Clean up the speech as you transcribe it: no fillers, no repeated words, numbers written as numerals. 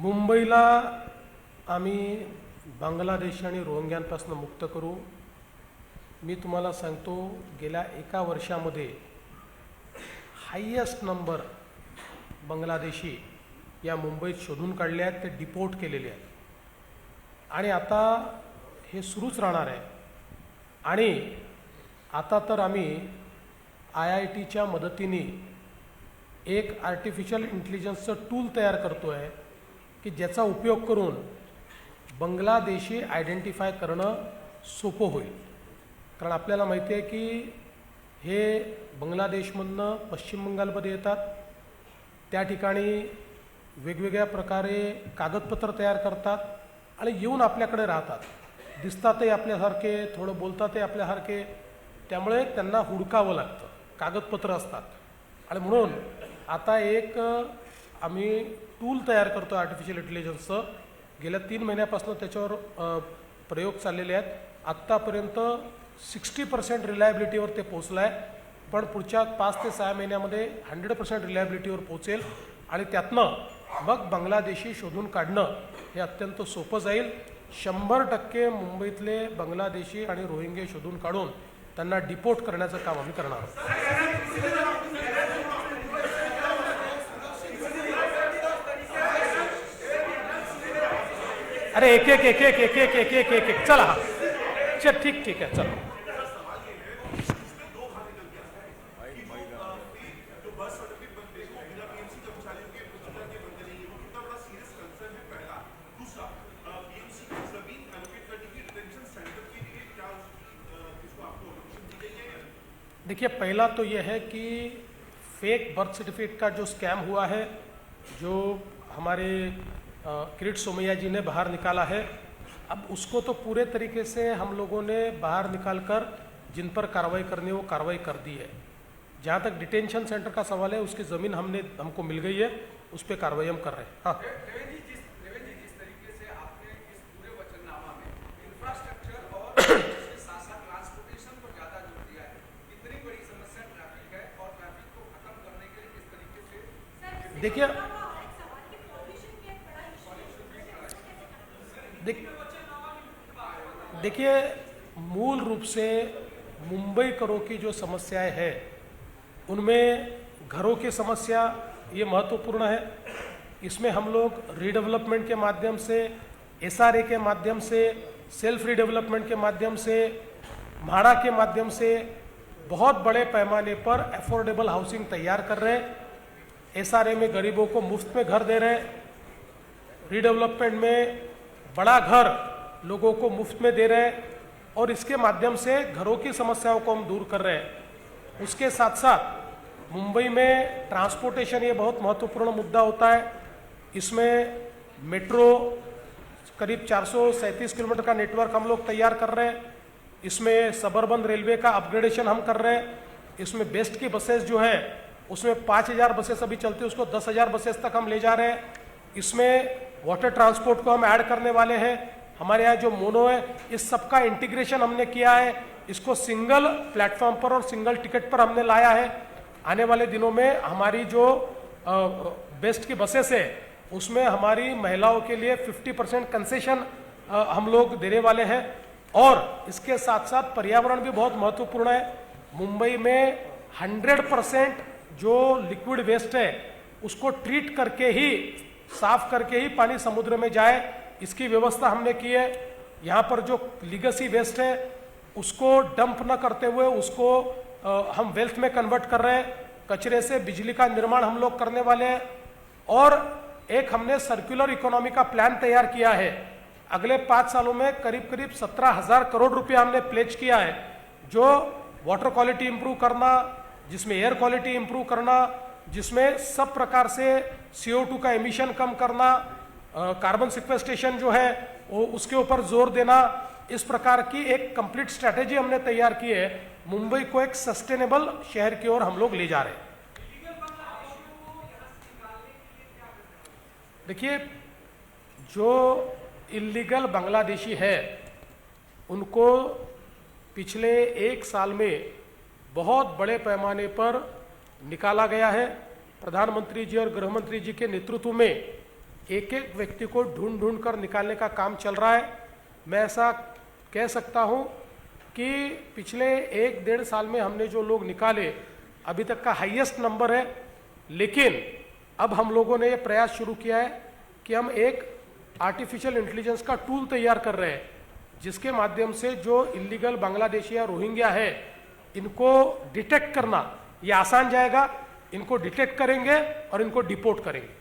मुंबईला आम्ही बांगलादेशी आणि रोहिंग्यांपासून मुक्त करू. मी तुम्हाला सांगतो, गेल्या एका वर्षामध्ये हायेस्ट नंबर बांगलादेशी या मुंबईत शोधून काढले आहेत, ते डिपोर्ट केलेले आहेत आणि आता हे सुरूच राहणार आहे. आणि आता तर आम्ही IITच्या मदतीने एक आर्टिफिशियल इंटेलिजन्सचं टूल तयार करतो आहे की ज्याचा उपयोग करून बांगलादेशी आयडेंटिफाय करणं सोपं होईल. कारण आपल्याला माहिती आहे की हे बांगलादेशमधनं पश्चिम बंगालमध्ये येतात, त्या ठिकाणी वेगवेगळ्या प्रकारे कागदपत्र तयार करतात आणि येऊन आपल्याकडे राहतात. दिसतातही आपल्यासारखे, थोडं बोलतातही आपल्यासारखे, त्यामुळे त्यांना हुडकावं लागतं, कागदपत्र असतात. आणि म्हणून आता एक आम्ही टूल तयार करतो आर्टिफिशियल इंटेलिजन्सचं. गेल्या 3 महिन्यापासून त्याच्यावर प्रयोग चाललेले आहेत. आत्तापर्यंत 60% रिलायबिलिटीवर ते पोचलं आहे, पण पुढच्या 5 ते 6 महिन्यामध्ये 100% रिलायबिलिटीवर पोचेल आणि त्यातनं मग बांगलादेशी शोधून काढणं हे अत्यंत सोपं जाईल. 100% मुंबईतले बांगलादेशी आणि रोहिंगे शोधून काढून त्यांना डिपोर्ट करण्याचं काम आम्ही करणार आहोत. अरे एक एक एक एक एक एक एक एक एक एक चला, अच्छा ठीक ठीक है, चलो. देखिए, पहला तो यह है कि फेक बर्थ सर्टिफिकेट का जो स्कैम हुआ है, जो हमारे किरीट सोमैया जी ने बाहर निकाला है, अब उसको तो पूरे तरीके से हम लोगों ने बाहर निकालकर जिन पर कार्रवाई करनी है वो कार्रवाई कर दी है. जहाँ तक डिटेंशन सेंटर का सवाल है, उसकी ज़मीन हमको मिल गई है, उस पर कार्रवाई हम कर रहे हैं. हाँ, जिस तरीके से आपने इस पूरे वचननामा में इंफ्रास्ट्रक्चर और साथ साथ ट्रांसपोर्टेशन को ज़्यादा जोर दिया है, इतनी बड़ी समस्या ट्रैफिक है और ट्रैफिक को खत्म करने के लिए किस तरीके से देखिए देखिए मूल रूप से मुंबई करों की जो समस्याएं हैं, उनमें घरों की समस्या ये महत्वपूर्ण है. इसमें हम लोग रीडेवलपमेंट के माध्यम से, SRA के माध्यम से, सेल्फ रीडेवलपमेंट के माध्यम से, म्हाड़ा के माध्यम से बहुत बड़े पैमाने पर अफोर्डेबल हाउसिंग तैयार कर रहे हैं. SRA में गरीबों को मुफ्त में घर दे रहे हैं, रीडेवलपमेंट में बड़ा घर लोगों को मुफ्त में दे रहे हैं और इसके माध्यम से घरों की समस्याओं को हम दूर कर रहे हैं. उसके साथ साथ मुंबई में ट्रांसपोर्टेशन ये बहुत महत्वपूर्ण मुद्दा होता है. इसमें मेट्रो करीब 437 किलोमीटर का नेटवर्क हम लोग तैयार कर रहे हैं. इसमें सबअर्बन रेलवे का अपग्रेडेशन हम कर रहे हैं. इसमें बेस्ट की बसेस जो है, उसमें 5000 बसेस अभी चलती है, उसको 10,000 बसेस तक हम ले जा रहे हैं. इसमें वाटर ट्रांसपोर्ट को हम ऐड करने वाले हैं. हमारे यहाँ जो मोनो है, इस सब का इंटीग्रेशन हमने किया है. इसको सिंगल प्लेटफॉर्म पर और सिंगल टिकट पर हमने लाया है. आने वाले दिनों में हमारी जो बेस्ट की बसेस है, उसमें हमारी महिलाओं के लिए 50% कंसेशन हम लोग देने वाले हैं. और इसके साथ साथ पर्यावरण भी बहुत महत्वपूर्ण है. मुंबई में 100% जो लिक्विड वेस्ट है, उसको ट्रीट करके ही, साफ करके ही पानी समुद्र में जाए, इसकी व्यवस्था हमने की है. यहाँ पर जो लीगेसी वेस्ट है, उसको डंप न करते हुए उसको हम वेल्थ में कन्वर्ट कर रहे हैं. कचरे से बिजली का निर्माण हम लोग करने वाले हैं. और एक हमने सर्कुलर इकोनॉमी का प्लान तैयार किया है. अगले 5 सालों में करीब करीब 17,000 करोड़ रुपया हमने प्लेज किया है, जो वाटर क्वालिटी इंप्रूव करना, जिसमें एयर क्वालिटी इंप्रूव करना, जिसमें सब प्रकार से CO2 का एमिशन कम करना, कार्बन सिक्वेस्ट्रेशन जो है वो उसके ऊपर जोर देना, इस प्रकार की एक कंप्लीट स्ट्रैटेजी हमने तैयार की है. मुंबई को एक सस्टेनेबल शहर की ओर हम लोग ले जा रहे हैं. देखिए, जो इलीगल बांग्लादेशी है, उनको पिछले 1 साल में बहुत बड़े पैमाने पर निकाला गया है. प्रधानमंत्री जी और गृह मंत्री जी के नेतृत्व में एक एक व्यक्ति को ढूंढ ढूंढ कर निकालने का काम चल रहा है। मैं ऐसा कह सकता हूं कि पिछले 1-1.5 साल में हमने जो लोग निकाले अभी तक का हाईएस्ट नंबर है। लेकिन अब हम लोगों ने ये प्रयास शुरू किया है कि हम एक आर्टिफिशियल इंटेलिजेंस का टूल तैयार कर रहे हैं, जिसके माध्यम से जो इलीगल बांग्लादेशी या रोहिंग्या है इनको डिटेक्ट करना ये आसान जाएगा। इनको डिटेक्ट करेंगे और इनको डिपोर्ट करेंगे।